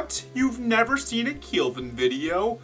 What? You've never seen a Keelvin video?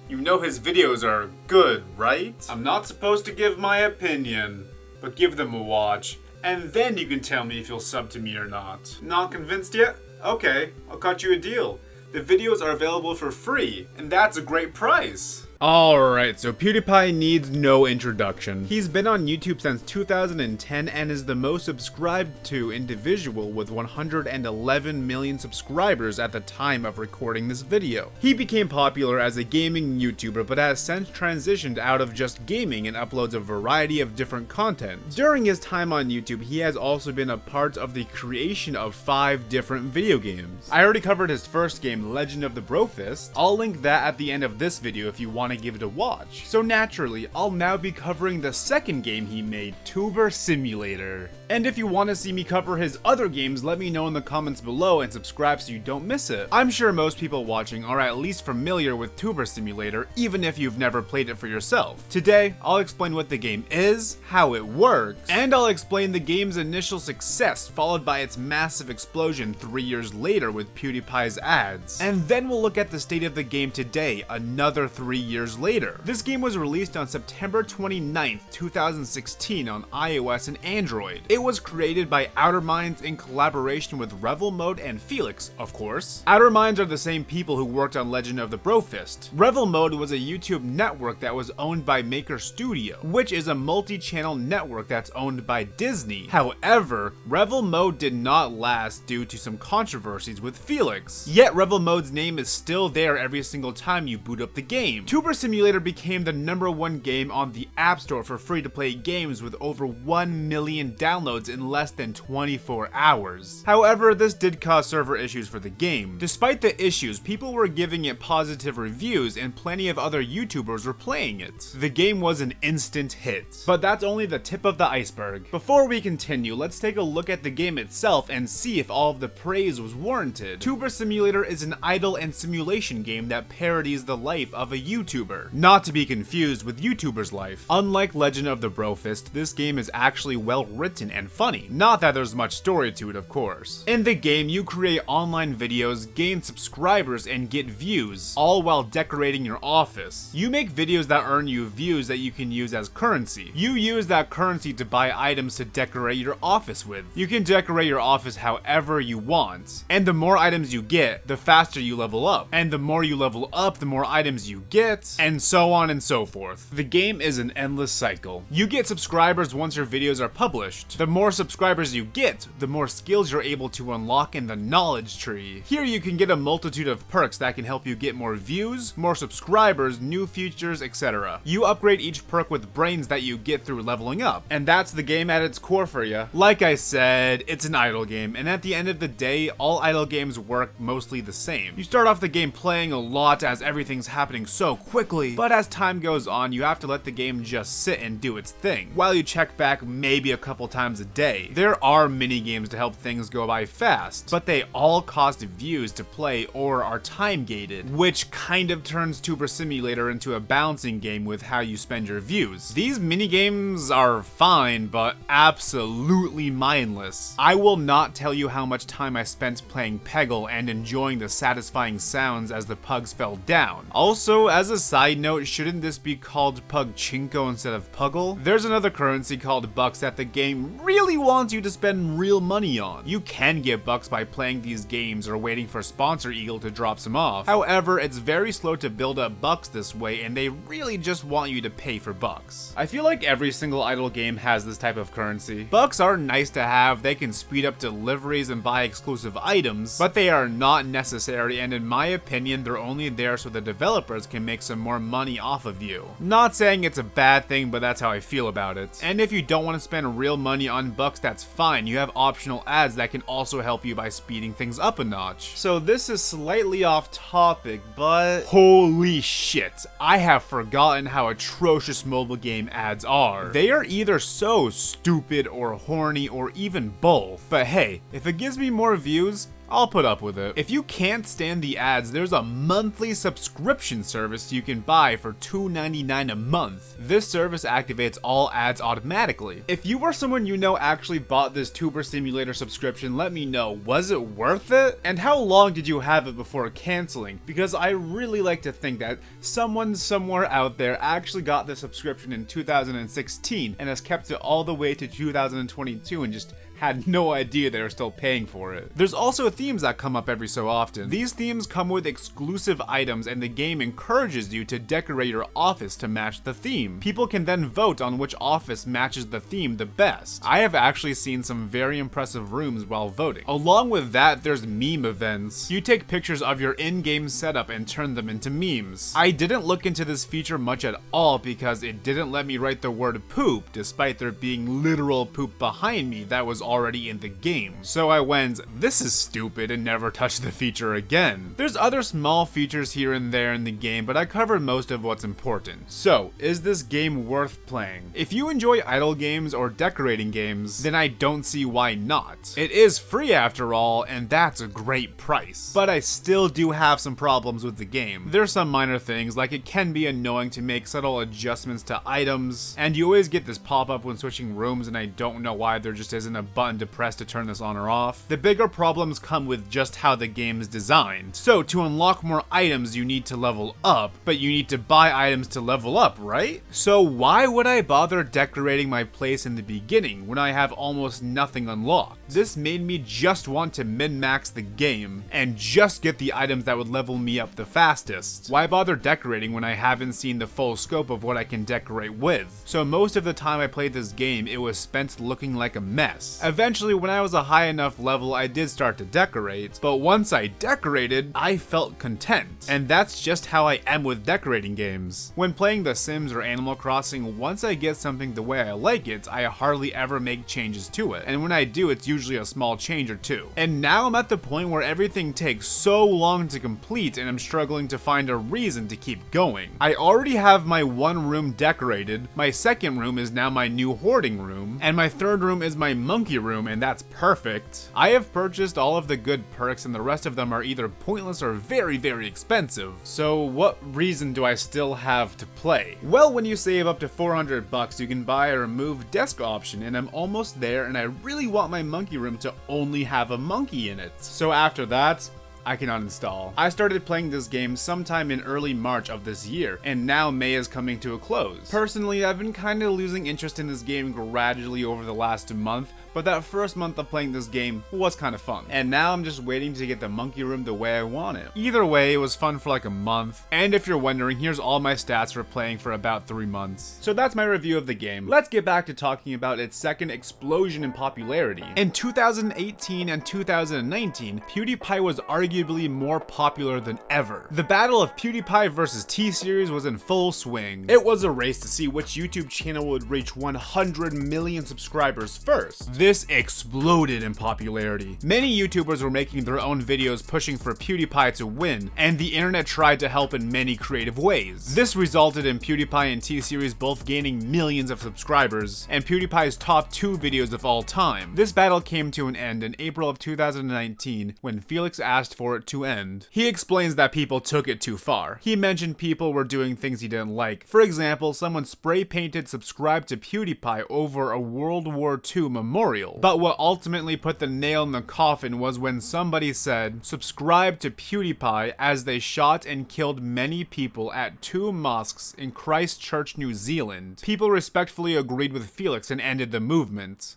You know his videos are good, right? I'm not supposed to give my opinion, but give them a watch, and then you can tell me if you'll sub to me or not. Not convinced yet? Okay, I'll cut you a deal. The videos are available for free, and that's a great price. Alright, so PewDiePie needs no introduction. He's been on YouTube since 2010 and is the most subscribed to individual with 111 million subscribers at the time of recording this video. He became popular as a gaming YouTuber but has since transitioned out of just gaming and uploads a variety of different content. During his time on YouTube, he has also been a part of the creation of 5 different video games. I already covered his first game, Legend of the Brofist. I'll link that at the end of this video if you want to give it a watch. So naturally, I'll now be covering the second game he made, Tuber Simulator. And if you want to see me cover his other games, let me know in the comments below and subscribe so you don't miss it. I'm sure most people watching are at least familiar with Tuber Simulator, even if you've never played it for yourself. Today, I'll explain what the game is, how it works, and I'll explain the game's initial success followed by its massive explosion 3 years later with PewDiePie's ads. And then we'll look at the state of the game today, another 3 years later. This game was released on September 29th, 2016 on iOS and Android. It was created by Outer Minds in collaboration with Revel Mode and Felix, of course. Outer Minds are the same people who worked on Legend of the Brofist. Revel Mode was a YouTube network that was owned by Maker Studio, which is a multi-channel network that's owned by Disney. However, Revel Mode did not last due to some controversies with Felix. Yet Revel Mode's name is still there every single time you boot up the game. Tuber Simulator became the #1 game on the App Store for free-to-play games with over 1 million downloads in less than 24 hours. However, this did cause server issues for the game. Despite the issues, people were giving it positive reviews and plenty of other YouTubers were playing it. The game was an instant hit. But that's only the tip of the iceberg. Before we continue, let's take a look at the game itself and see if all of the praise was warranted. Tuber Simulator is an idle and simulation game that parodies the life of a YouTuber, not to be confused with YouTuber's life. Unlike Legend of the Brofist, this game is actually well written and funny. Not that there's much story to it, of course. In the game, you create online videos, gain subscribers, and get views, all while decorating your office. You make videos that earn you views that you can use as currency. You use that currency to buy items to decorate your office with. You can decorate your office however you want. And the more items you get, the faster you level up. And the more you level up, the more items you get, and so on and so forth. The game is an endless cycle. You get subscribers once your videos are published. The more subscribers you get, the more skills you're able to unlock in the knowledge tree. Here you can get a multitude of perks that can help you get more views, more subscribers, new features, etc. You upgrade each perk with brains that you get through leveling up, and that's the game at its core for you. Like I said, it's an idle game, and at the end of the day, all idle games work mostly the same. You start off the game playing a lot as everything's happening so quickly, but as time goes on, you have to let the game just sit and do its thing, while you check back maybe a couple times a day. There are mini games to help things go by fast, but they all cost views to play or are time gated, which kind of turns Tuber Simulator into a balancing game with how you spend your views. These mini games are fine, but absolutely mindless. I will not tell you how much time I spent playing Peggle and enjoying the satisfying sounds as the pugs fell down. Also, as a side note, shouldn't this be called Pugchinko instead of Puggle? There's another currency called bucks that the game really wants you to spend real money on. You can get bucks by playing these games or waiting for Sponsor Eagle to drop some off. However, it's very slow to build up bucks this way, and they really just want you to pay for bucks. I feel like every single idle game has this type of currency. Bucks are nice to have, they can speed up deliveries and buy exclusive items, but they are not necessary, and in my opinion, they're only there so the developers can make some more money off of you. Not saying it's a bad thing, but that's how I feel about it. And if you don't want to spend real money on bucks, that's fine. You have optional ads that can also help you by speeding things up a notch. So this is slightly off topic, but holy shit, I have forgotten how atrocious mobile game ads are. They are either so stupid or horny or even both. But hey, if it gives me more views, I'll put up with it. If you can't stand the ads, there's a monthly subscription service you can buy for $2.99 a month. This service activates all ads automatically. If you or someone you know actually bought this Tuber Simulator subscription, let me know. Was it worth it? And how long did you have it before canceling? Because I really like to think that someone somewhere out there actually got the subscription in 2016 and has kept it all the way to 2022 and just had no idea they were still paying for it. There's also themes that come up every so often. These themes come with exclusive items, and the game encourages you to decorate your office to match the theme. People can then vote on which office matches the theme the best. I have actually seen some very impressive rooms while voting. Along with that, there's meme events. You take pictures of your in-game setup and turn them into memes. I didn't look into this feature much at all because it didn't let me write the word poop, despite there being literal poop behind me that was already in the game. So I went, this is stupid, and never touched the feature again. There's other small features here and there in the game, but I covered most of what's important. So, is this game worth playing? If you enjoy idle games or decorating games, then I don't see why not. It is free after all, and that's a great price. But I still do have some problems with the game. There's some minor things, like it can be annoying to make subtle adjustments to items, and you always get this pop-up when switching rooms, and I don't know why there just isn't a button to press to turn this on or off. The bigger problems come with just how the game is designed. So to unlock more items, you need to level up, but you need to buy items to level up, right? So why would I bother decorating my place in the beginning when I have almost nothing unlocked? This made me just want to min-max the game and just get the items that would level me up the fastest. Why bother decorating when I haven't seen the full scope of what I can decorate with? So most of the time I played this game, it was spent looking like a mess. Eventually, when I was a high enough level, I did start to decorate, but once I decorated, I felt content. And that's just how I am with decorating games. When playing The Sims or Animal Crossing, once I get something the way I like it, I hardly ever make changes to it. And when I do, it's usually a small change or two. And now I'm at the point where everything takes so long to complete and I'm struggling to find a reason to keep going. I already have my one room decorated, my second room is now my new hoarding room, and my third room is my monkey room, and that's perfect. I have purchased all of the good perks and the rest of them are either pointless or very, very expensive. So what reason do I still have to play? Well, when you save up to 400 bucks, you can buy a remove desk option, and I'm almost there, and I really want my monkey room to only have a monkey in it. So after that, I can uninstall. I started playing this game sometime in early March of this year, and now May is coming to a close. Personally, I've been kinda losing interest in this game gradually over the last month, but that first month of playing this game was kinda fun. And now I'm just waiting to get the monkey room the way I want it. Either way, it was fun for like a month, and if you're wondering, here's all my stats for playing for about 3 months. So that's my review of the game. Let's get back to talking about its second explosion in popularity. In 2018 and 2019, PewDiePie was arguably more popular than ever. The battle of PewDiePie versus T-Series was in full swing. It was a race to see which YouTube channel would reach 100 million subscribers first. This exploded in popularity. Many YouTubers were making their own videos pushing for PewDiePie to win, and the internet tried to help in many creative ways. This resulted in PewDiePie and T-Series both gaining millions of subscribers, and PewDiePie's top 2 videos of all time. This battle came to an end in April of 2019 when Felix asked for it to end. He explains that people took it too far. He mentioned people were doing things he didn't like. For example, someone spray painted "subscribe to PewDiePie" over a World War II memorial. But what ultimately put the nail in the coffin was when somebody said, "Subscribe to PewDiePie," as they shot and killed many people at 2 mosques in Christchurch, New Zealand. People respectfully agreed with Felix and ended the movement.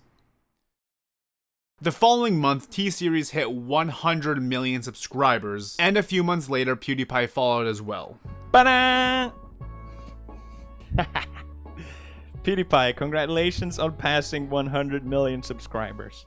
The following month, T-Series hit 100 million subscribers, and a few months later, PewDiePie followed as well. Ba-da! PewDiePie, congratulations on passing 100 million subscribers.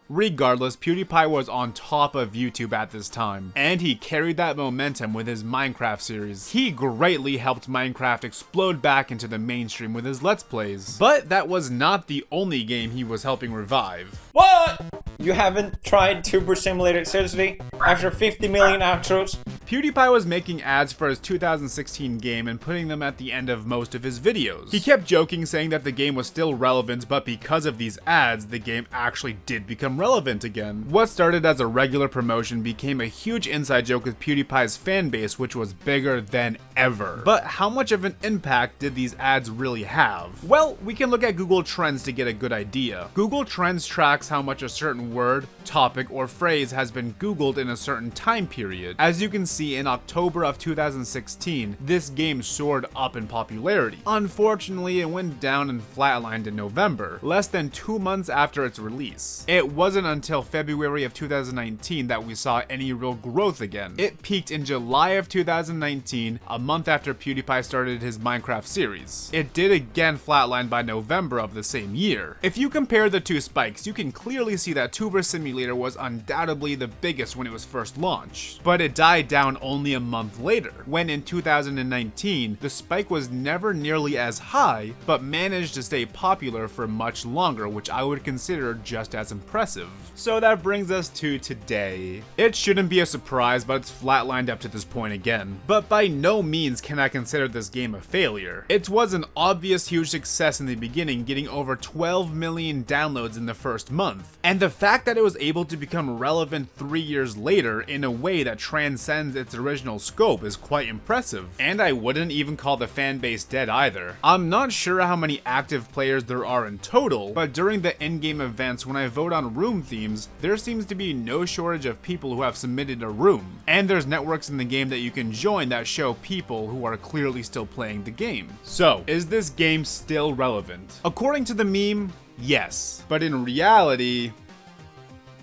Regardless, PewDiePie was on top of YouTube at this time, and he carried that momentum with his Minecraft series. He greatly helped Minecraft explode back into the mainstream with his Let's Plays. But that was not the only game he was helping revive. What? You haven't tried Tuber Simulator? Seriously? After 50 million outros? PewDiePie was making ads for his 2016 game and putting them at the end of most of his videos. He kept joking, saying that the game was still relevant, but because of these ads, the game actually did become relevant again. What started as a regular promotion became a huge inside joke with PewDiePie's fan base, which was bigger than ever. But how much of an impact did these ads really have? Well, we can look at Google Trends to get a good idea. Google Trends tracks how much a certain word, topic, or phrase has been Googled in a certain time period. As you can see, in October of 2016, this game soared up in popularity. Unfortunately, it went down and flatlined in November, less than 2 months after its release. It wasn't until February of 2019 that we saw any real growth again. It peaked in July of 2019, a month after PewDiePie started his Minecraft series. It did again flatline by November of the same year. If you compare the two spikes, you can clearly see that Tuber Simulator was undoubtedly the biggest when it was first launched, but it died down only a month later, when in 2019, the spike was never nearly as high, but managed to stay popular for much longer, which I would consider just as impressive. So that brings us to today. It shouldn't be a surprise, but it's flatlined up to this point again. But by no means can I consider this game a failure. It was an obvious huge success in the beginning, getting over 12 million downloads in the first month. And the fact that it was able to become relevant 3 years later in a way that transcends its original scope is quite impressive. And I wouldn't even call the fan base dead either. I'm not sure how many active players there are in total, but during the in-game events when I vote on room themes, there seems to be no shortage of people who have submitted a room. And there's networks in the game that you can join that show people who are clearly still playing the game. So, is this game still relevant? According to the meme, yes. But in reality,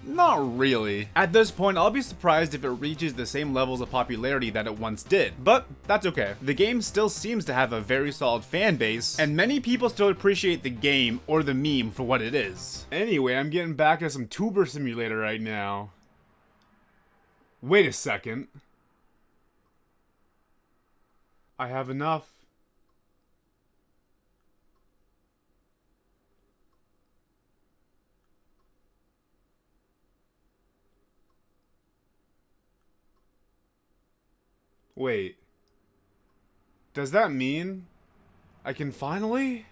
not really. At this point, I'll be surprised if it reaches the same levels of popularity that it once did, but that's okay. The game still seems to have a very solid fan base, and many people still appreciate the game or the meme for what it is. Anyway, I'm getting back to some Tuber Simulator right now. Wait a second. I have enough. Wait. Does that mean I can finally?